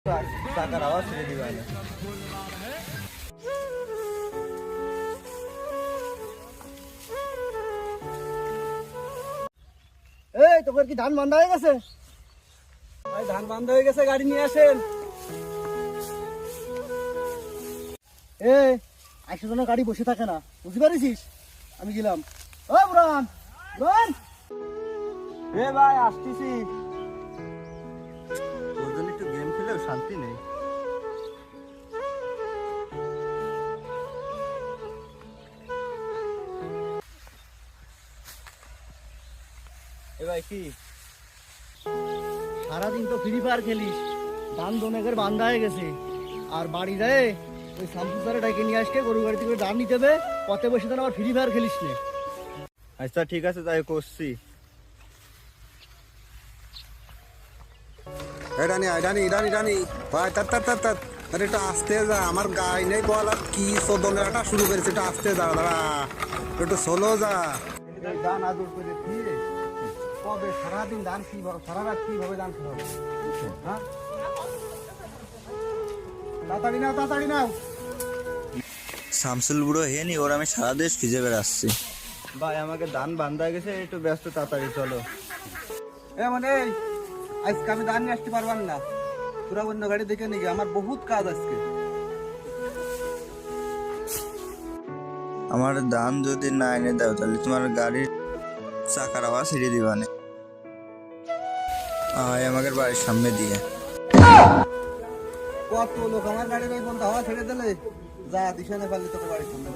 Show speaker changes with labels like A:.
A: টাকার আওয়াজ ছেড়ে দিবে না। এই তোর কি ধান বান্ধা হয়ে গেছে?
B: ভাই ধান বন্ধ হয়ে গেছে, গাড়ি নিয়ে আসেন।
A: একশো জনের গাড়ি বসে থাকে না, বুঝতে পারিস? আমি গেলাম। ও বুরান, বুরান,
B: ভাই আসতেছি।
A: তোর জন্য একটু গেম খেলেও শান্তি নেই। ভাই কি সারাদিন তো ফ্রি ফায়ার খেলিস, ধান দোনেকের বান্ধা হয়ে গেছে, আর বাড়ি যায় ওই শামসুসারে ডাকে নিয়ে আসকে গরু গাড়ি থেকে ধান নিতে হবে, পথে বসে তো আবার ফ্রি ফায়ার খেলিস নে। আচ্ছা ঠিক আছে, তাই করছি।
C: রানি রানি রানি রানি ভাই তার আরে একটু আসতে যা, আমার গায়ে নেই বল আর কি চোদনাটা শুরু করেছে, একটু আসতে যা দাঁড়া, একটু সোলো যা।
A: ধান আদর করে দিয়ে কবে সারাদিন ধান কিভাবে সারা রাত কিভাবে ধান খাওয়াবো? হ্যাঁ তাড়াতাড়ি নাও, তাড়াতাড়ি নাও।
D: শামসুল বুড়ো হে নি ওর, আমি সারা দেশ খুঁজে বেড়াচ্ছি।
A: ভাই আমাকে ধান বান্ধা গেছে, একটু ব্যস্ত, তাড়াতাড়ি চলো।
B: মানে আজকে আমি ধান নিয়ে আসতে পারবান না, তোরা অন্য গাড়ি দেখে নিবি, আমার বহুত কাজ আজকে।
D: আমার দান যদি না এনে দাও তাহলে তোমার গাড়ির চাকার আওয়াজ ছেড়ে দিবানে। আমাদের বাড়ির সামনে দিয়ে
B: কত লোক আমার গাড়ির ওই বন্ধ হাওয়া ছেড়ে দিলে, যা দিশানে পারলে তোকে বাড়ির সামনে।